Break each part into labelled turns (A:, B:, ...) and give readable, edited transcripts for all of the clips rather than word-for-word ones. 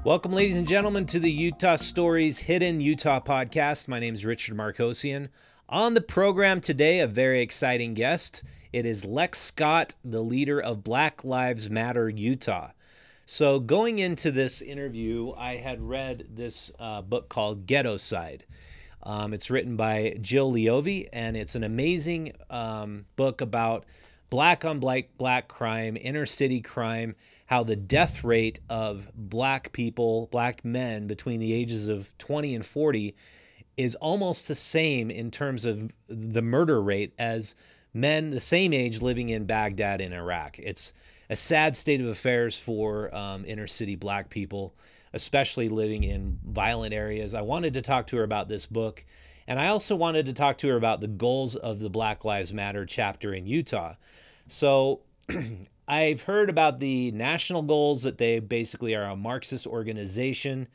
A: Welcome, ladies and gentlemen, to the Utah Stories Hidden Utah podcast. My name is Richard Markosian. On the program today, a very exciting guest. It is Lex Scott, the leader of Black Lives Matter Utah. So going into this interview, I had read this book called Ghettoside. It's written by Jill Leovy, and it's an amazing book about black on black crime, inner city crime, how the death rate of black people, black men between the ages of 20 and 40 is almost the same in terms of the murder rate as men the same age living in Baghdad in Iraq. It's a sad state of affairs for inner city black people, especially living in violent areas. I wanted to talk to her about this book, and I also wanted to talk to her about the goals of the Black Lives Matter chapter in Utah. So I've heard about the national goals, that they basically are a Marxist organization,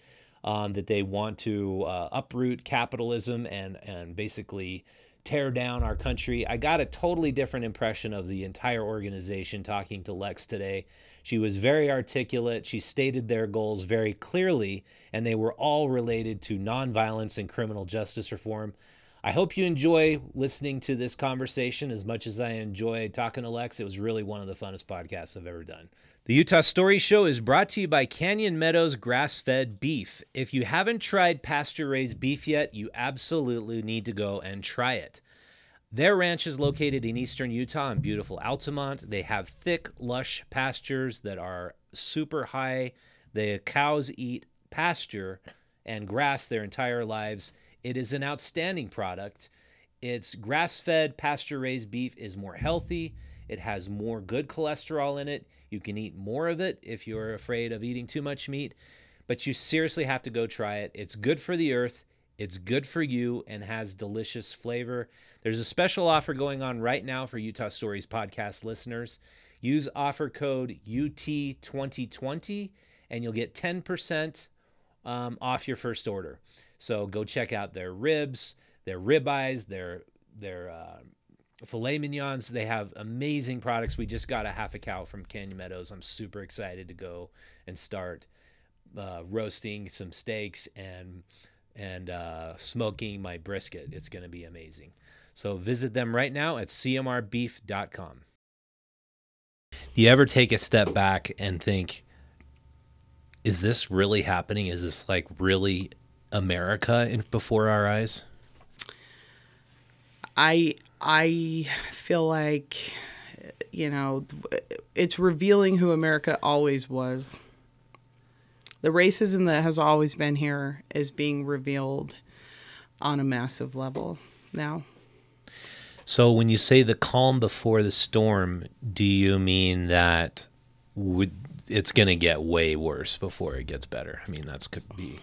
A: that they want to uproot capitalism and basically tear down our country. I got a totally different impression of the entire organization talking to Lex today. She was very articulate. She stated their goals very clearly, and they were all related to nonviolence and criminal justice reform. I hope you enjoy listening to this conversation as much as I enjoy talking to Lex. It was really one of the funnest podcasts I've ever done. The Utah Story Show is brought to you by Canyon Meadows Grass-Fed Beef. If you haven't tried pasture-raised beef yet, you absolutely need to go and try it. Their ranch is located in eastern Utah in beautiful Altamont. They have thick, lush pastures that are super high. The cows eat pasture and grass their entire lives. It is an outstanding product. It's grass-fed, pasture-raised beef is more healthy. It has more good cholesterol in it. You can eat more of it if you're afraid of eating too much meat, but you seriously have to go try it. It's good for the earth. It's good for you and has delicious flavor. There's a special offer going on right now for Utah Stories podcast listeners. Use offer code UT2020 and you'll get 10% off your first order. So go check out their ribs, their ribeyes, their filet mignons. They have amazing products. We just got a half a cow from Canyon Meadows. I'm super excited to go and start roasting some steaks and smoking my brisket. It's going to be amazing. So visit them right now at cmrbeef.com. Do you ever take a step back and think, is this really happening? Is this like really America before our eyes?
B: I feel like, it's revealing who America always was. The racism that has always been here is being revealed on a massive level now.
A: So when you say the calm before the storm, do you mean that it's going to get way worse before it gets better? I mean, that's could be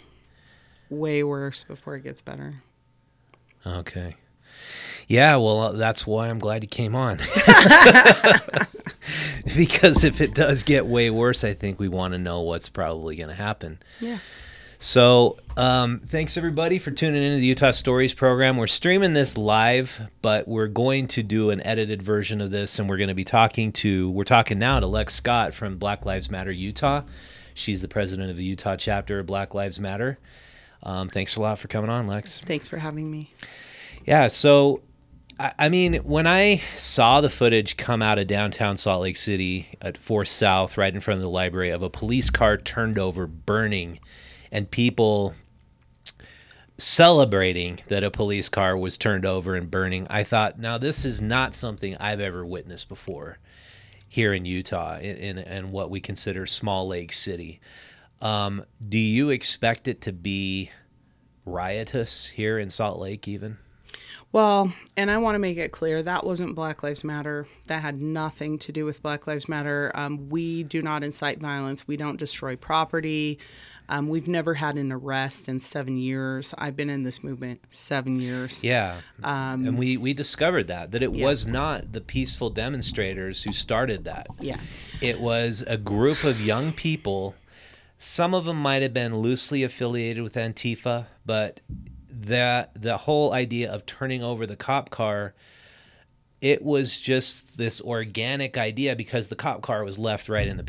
B: way worse before it gets better.
A: Okay. Yeah, well, that's why I'm glad you came on. Because if it does get way worse, I think we want to know what's probably going to happen.
B: Yeah.
A: So thanks, everybody, for tuning into the Utah Stories program. We're streaming this live, but we're going to do an edited version of this, and we're going to be talking now to Lex Scott from Black Lives Matter Utah. She's the president of the Utah chapter of Black Lives Matter. Thanks a lot for coming on, Lex.
B: Thanks for having me.
A: Yeah, so, I mean, when I saw the footage come out of downtown Salt Lake City at 4th South, right in front of the library, of a police car turned over, burning, and people celebrating that a police car was turned over and burning, I thought, now this is not something I've ever witnessed before here in Utah, in what we consider Small Lake City. Do you expect it to be riotous here in Salt Lake even?
B: Well, and I want to make it clear, that wasn't Black Lives Matter. That had nothing to do with Black Lives Matter. We do not incite violence. We don't destroy property. We've never had an arrest in 7 years. I've been in this movement 7 years.
A: Yeah, and we discovered that it was not the peaceful demonstrators who started that.
B: Yeah.
A: It was a group of young people. Some of them might have been loosely affiliated with Antifa, but the whole idea of turning over the cop car it was just this organic idea because the cop car was left right in the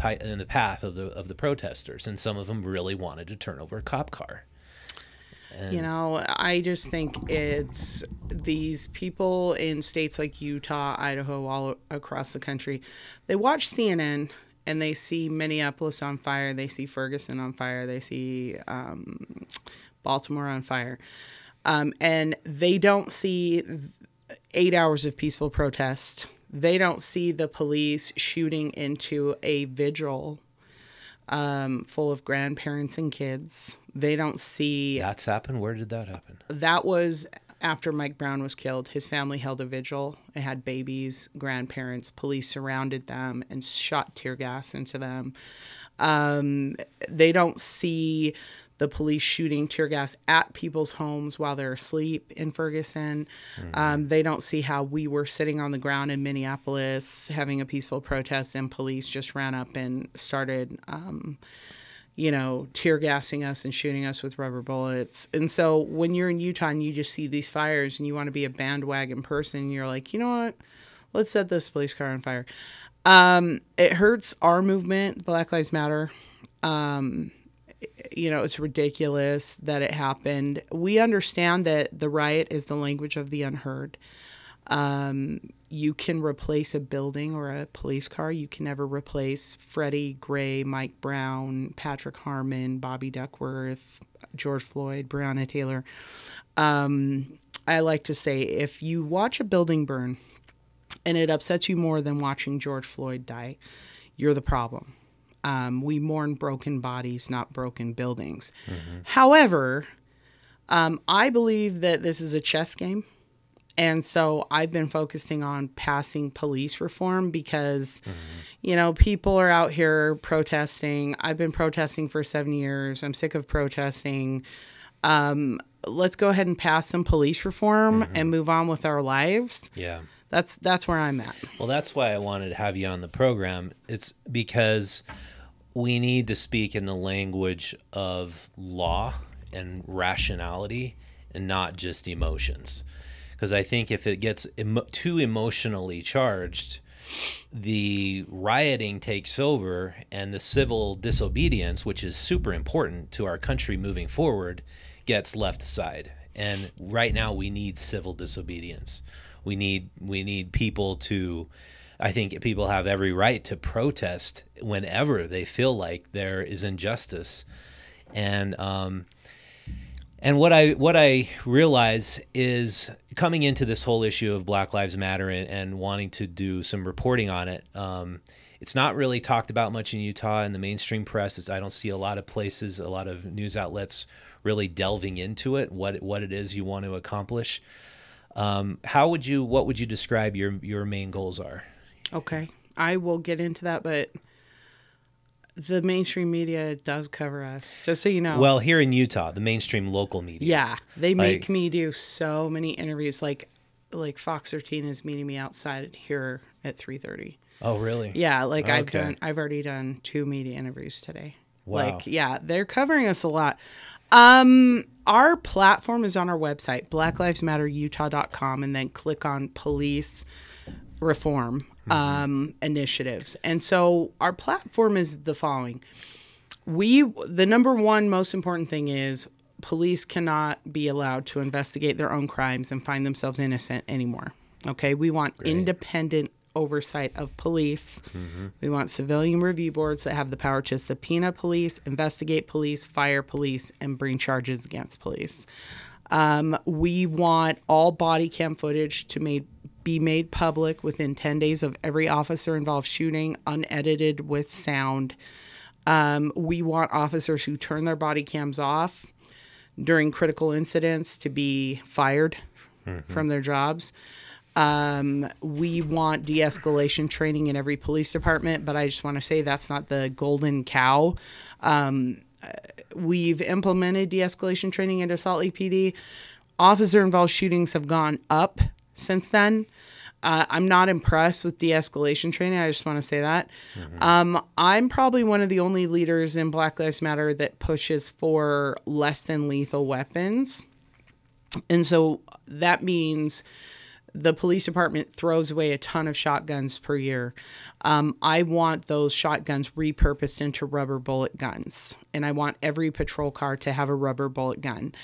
A: path of the protesters, and some of them really wanted to turn over a cop car. And
B: you know, I just think it's these people in states like Utah, Idaho, all across the country. They watch CNN and they see Minneapolis on fire. They see Ferguson on fire. They see Baltimore on fire. And they don't see 8 hours of peaceful protest. They don't see the police shooting into a vigil full of grandparents and kids. They don't see...
A: That's happened? Where did that happen?
B: That was after Mike Brown was killed. His family held a vigil. It had babies, grandparents. Police surrounded them and shot tear gas into them. They don't see the police shooting tear gas at people's homes while they're asleep in Ferguson. They don't see how we were sitting on the ground in Minneapolis having a peaceful protest and police just ran up and started, tear gassing us and shooting us with rubber bullets. And so when you're in Utah and you just see these fires and you want to be a bandwagon person, you're like, you know what? Let's set this police car on fire. It hurts our movement, Black Lives Matter. It's ridiculous that it happened. We understand that the riot is the language of the unheard. You can replace a building or a police car. You can never replace Freddie Gray, Mike Brown, Patrick Harmon, Bobby Duckworth, George Floyd, Breonna Taylor. I like to say, if you watch a building burn and it upsets you more than watching George Floyd die, you're the problem. We mourn broken bodies, not broken buildings. However, I believe that this is a chess game. And so I've been focusing on passing police reform because, people are out here protesting. I've been protesting for 7 years. I'm sick of protesting. Let's go ahead and pass some police reform and move on with our lives.
A: Yeah.
B: That's where I'm at.
A: Well, that's why I wanted to have you on the program. It's because we need to speak in the language of law and rationality and not just emotions. Because I think if it gets too emotionally charged, the rioting takes over and the civil disobedience, which is super important to our country moving forward, gets left aside. And right now we need civil disobedience. We need people to, I think people have every right to protest whenever they feel like there is injustice. And what I realize is coming into this whole issue of Black Lives Matter and wanting to do some reporting on it, it's not really talked about much in Utah in the mainstream press. I don't see a lot of places, a lot of news outlets really delving into it, what it is you want to accomplish. What would you describe your main goals are?
B: Okay, I will get into that, but the mainstream media does cover us, just so you know.
A: Well, here in Utah, the mainstream local media.
B: Yeah, they make me do so many interviews. Like Fox 13 is meeting me outside here at 3:30.
A: Oh, really?
B: Yeah,
A: Okay.
B: I've already done 2 media interviews today.
A: Wow.
B: They're covering us a lot. Our platform is on our website, blacklivesmatterutah.com, and then click on police reform initiatives. And so our platform is the following. The number one most important thing is police cannot be allowed to investigate their own crimes and find themselves innocent anymore. Okay, we want independent oversight of police. We want civilian review boards that have the power to subpoena police, investigate police, fire police, and bring charges against police. We want all body cam footage to be made public within 10 days of every officer involved shooting, unedited with sound. We want officers who turn their body cams off during critical incidents to be fired from their jobs. We want de-escalation training in every police department, but I just want to say that's not the golden cow. We've implemented de-escalation training into Salt Lake PD. Officer-involved shootings have gone up since then. I'm not impressed with de-escalation training. I just want to say that. I'm probably one of the only leaders in Black Lives Matter that pushes for less than lethal weapons. And so that means The police department throws away a ton of shotguns per year. I want those shotguns repurposed into rubber bullet guns, and I want every patrol car to have a rubber bullet gun.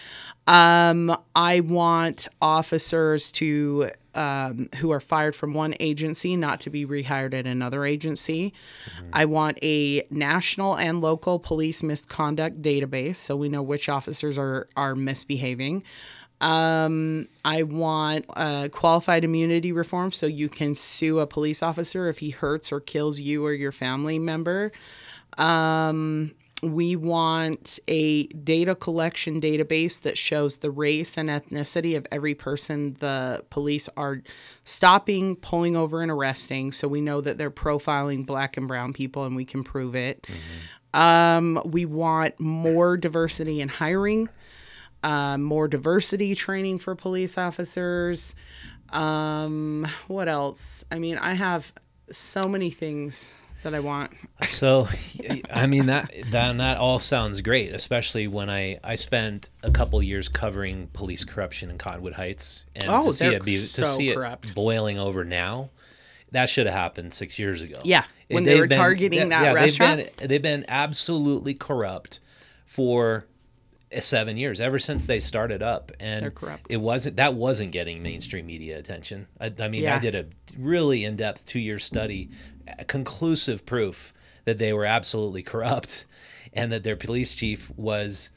B: I want officers to who are fired from one agency not to be rehired at another agency. I want a national and local police misconduct database so we know which officers are misbehaving. I want qualified immunity reform so you can sue a police officer if he hurts or kills you or your family member. We want a data collection database that shows the race and ethnicity of every person the police are stopping, pulling over, and arresting, so we know that they're profiling Black and brown people and we can prove it. We want more diversity in hiring. More diversity training for police officers. What else? I mean, I have so many things that I want.
A: So, I mean, that all sounds great, especially when I spent a couple years covering police corruption in Cottonwood Heights, and to see it boiling over now. That should have happened 6 years ago.
B: Yeah, when they were targeting that restaurant.
A: They've been absolutely corrupt for 7 years, ever since they started up, and
B: they're corrupt.
A: That wasn't getting mainstream media attention. I did a really in-depth 2-year study, conclusive proof that they were absolutely corrupt, and that their police chief was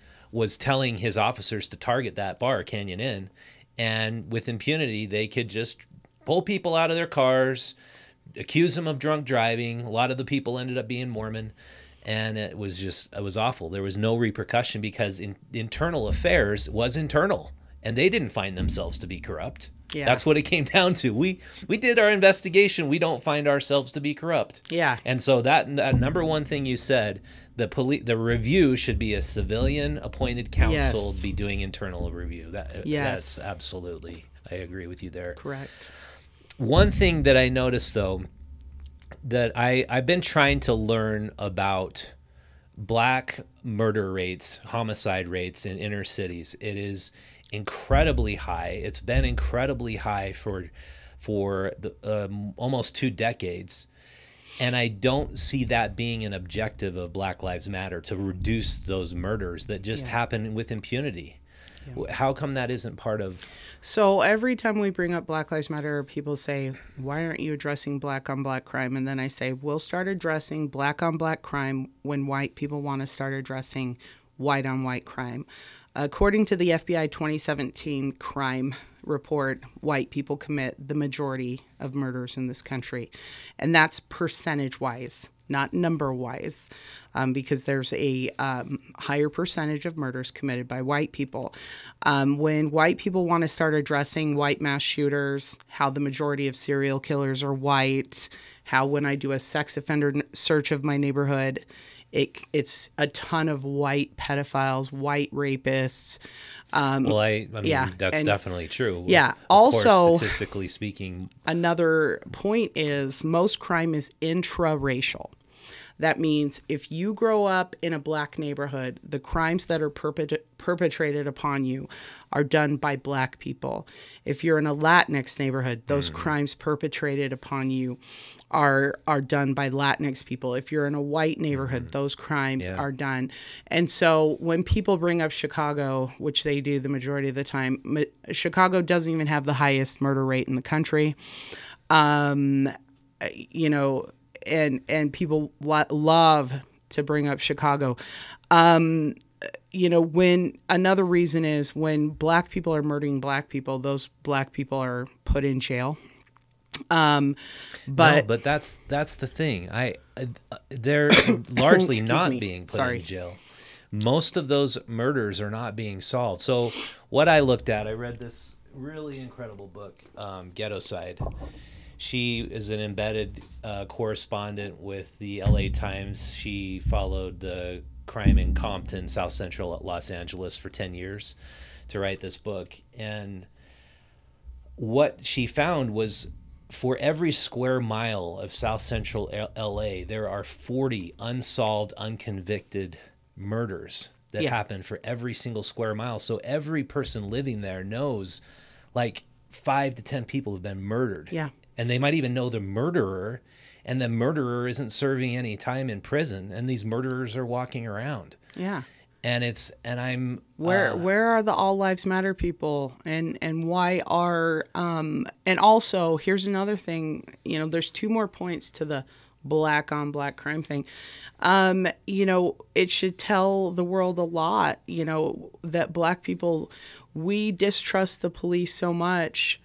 A: telling his officers to target that bar, Canyon Inn, and with impunity they could just pull people out of their cars, accuse them of drunk driving. A lot of the people ended up being Mormon. And it was awful. There was no repercussion because internal affairs was internal, and they didn't find themselves to be corrupt.
B: Yeah.
A: That's what it came down to. We did our investigation. We don't find ourselves to be corrupt.
B: Yeah.
A: And so that number one thing you said, the review should be a civilian appointed counsel be doing internal review. That's absolutely, I agree with you there.
B: Correct.
A: One thing that I noticed though, that I've been trying to learn about Black murder rates, homicide rates in inner cities. It is incredibly high. It's been incredibly high for almost 2 decades. And I don't see that being an objective of Black Lives Matter, to reduce those murders that just happen with impunity. Yeah. How come that isn't part of...
B: So every time we bring up Black Lives Matter, people say, why aren't you addressing Black on Black crime? And then I say, we'll start addressing Black on Black crime when white people want to start addressing white on white crime. According to the FBI 2017 crime report, white people commit the majority of murders in this country. And that's percentage-wise, not number-wise, because there's a higher percentage of murders committed by white people. When white people want to start addressing white mass shooters, how the majority of serial killers are white, how when I do a sex offender search of my neighborhood, it's a ton of white pedophiles, white rapists.
A: I mean, that's definitely true.
B: Yeah.
A: Of
B: also,
A: course, statistically speaking.
B: Another point is most crime is intra-racial. That means if you grow up in a Black neighborhood, the crimes that are perpetrated upon you are done by Black people. If you're in a Latinx neighborhood, those crimes perpetrated upon you are done by Latinx people. If you're in a white neighborhood, those crimes are done. And so when people bring up Chicago, which they do the majority of the time, Chicago doesn't even have the highest murder rate in the country. And people love to bring up Chicago. When another reason is when Black people are murdering Black people, those Black people are put in jail. But
A: that's the thing. They're largely not being put in jail. Most of those murders are not being solved. So what I looked at, I read this really incredible book, Ghetto-Side. She is an embedded correspondent with the LA Times. She followed the crime in Compton, South Central Los Angeles for 10 years to write this book. And what she found was for every square mile of South Central LA, there are 40 unsolved, unconvicted murders that happen for every single square mile. So every person living there knows, like, 5 to 10 people have been murdered.
B: Yeah.
A: And they might even know the murderer, and the murderer isn't serving any time in prison, and these murderers are walking around.
B: Yeah.
A: And I'm
B: where are the all lives matter people, and why are and also here's another thing, you know, there's 2 more points to the black on black crime thing. You know, it should tell the world a lot, you know, that black people, we distrust the police so much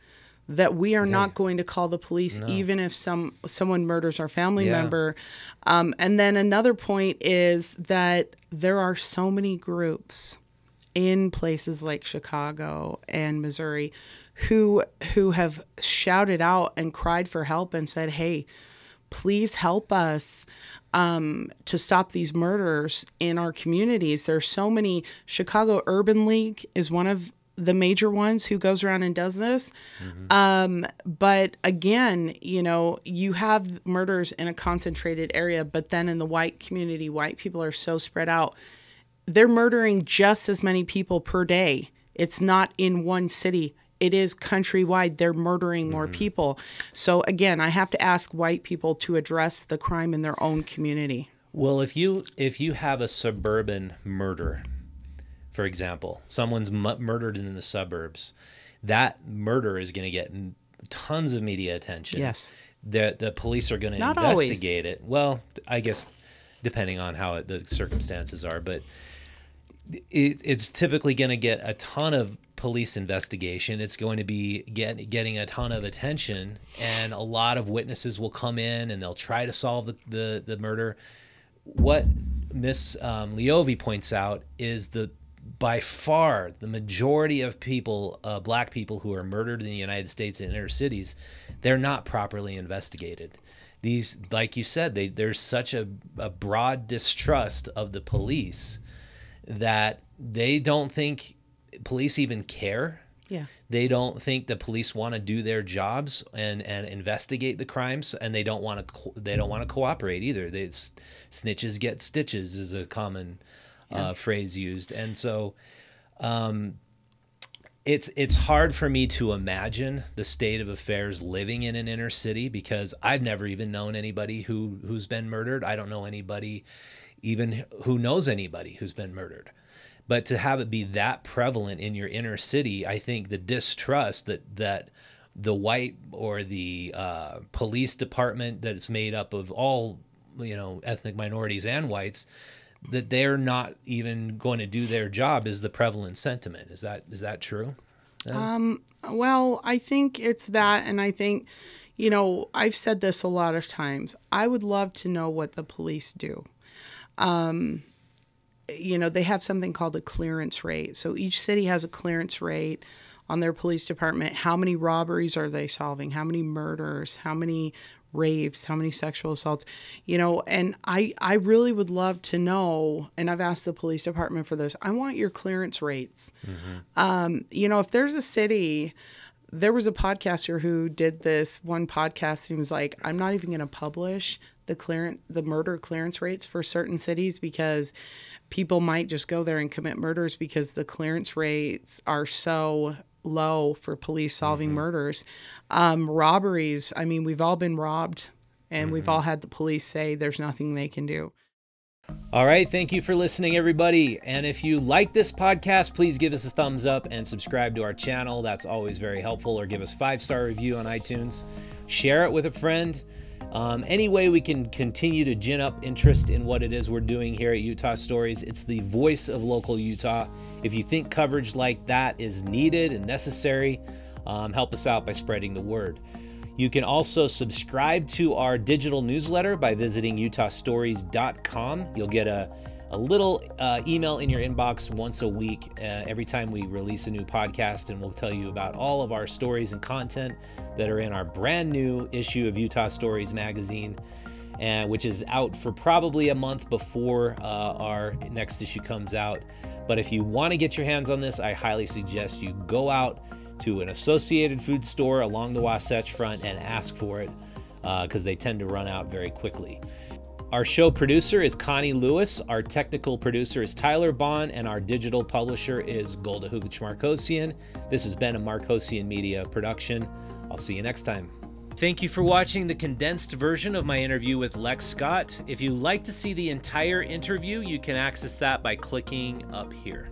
B: that we are not going to call the police, even if someone murders our family member. And then another point is that there are so many groups in places like Chicago and Missouri who have shouted out and cried for help and said, hey, please help us to stop these murders in our communities. There's so many. Chicago Urban League is one of the major ones who goes around and does this. But again, you know, you have murders in a concentrated area, but then in the white community, white people are so spread out. They're murdering just as many people per day. It's not in one city. It is countrywide. They're murdering more people. So again, I have to ask white people to address the crime in their own community.
A: Well, if you have a suburban murder, for example, someone's murdered in the suburbs, that murder is going to get tons of media attention.
B: Yes.
A: The police are going to investigate it. Well, I guess depending on how the circumstances are, but it's typically going to get a ton of police investigation. It's going to be getting a ton of attention, and a lot of witnesses will come in and they'll try to solve the murder. What Miss Leovi points out is by far the majority of people, black people who are murdered in the United States in inner cities, they're not properly investigated. These, like you said, there's such a broad distrust of the police that they don't think police even care.
B: Yeah.
A: They don't think the police want to do their jobs and investigate the crimes, and they don't want to cooperate either. Snitches get stitches is a common phrase used, and so it's hard for me to imagine the state of affairs living in an inner city, because I've never even known anybody who's been murdered. I don't know anybody even who knows anybody who's been murdered. But to have it be that prevalent in your inner city, I think the distrust that the white or the police department that it's made up of all, you know, ethnic minorities and whites, that they're not even going to do their job is the prevalent sentiment. Is that true?
B: Well, I think it's that, and I think, you know, I've said this a lot of times. I would love to know what the police do. You know, they have something called a clearance rate. So each city has a clearance rate on their police department. How many robberies are they solving? How many murders? How many rapes? How many sexual assaults? You know, and I really would love to know, and I've asked the police department for this, I want your clearance rates. You know, if there's a city, there was a podcaster who did this one podcast. He was like, I'm not even going to publish the murder clearance rates for certain cities, because people might just go there and commit murders because the clearance rates are so low for police solving murders. Robberies, I mean, we've all been robbed, and we've all had the police say there's nothing they can do.
A: All right. Thank you for listening, everybody. And if you like this podcast, please give us a thumbs up and subscribe to our channel. That's always very helpful. Or give us a 5-star review on iTunes. Share it with a friend. Any way we can continue to gin up interest in what it is we're doing here at Utah Stories. It's the voice of local Utah. If you think coverage like that is needed and necessary, help us out by spreading the word. You can also subscribe to our digital newsletter by visiting utahstories.com. You'll get a little email in your inbox once a week every time we release a new podcast, and we'll tell you about all of our stories and content that are in our brand new issue of Utah Stories magazine, which is out for probably a month before our next issue comes out. But if you want to get your hands on this, I highly suggest you go out to an Associated Food store along the Wasatch Front and ask for it, because they tend to run out very quickly. Our show producer is Connie Lewis, our technical producer is Tyler Bond, and our digital publisher is Golda Hugic-Markosian. This has been a Markosian Media production. I'll see you next time. Thank you for watching the condensed version of my interview with Lex Scott. If you'd like to see the entire interview, you can access that by clicking up here.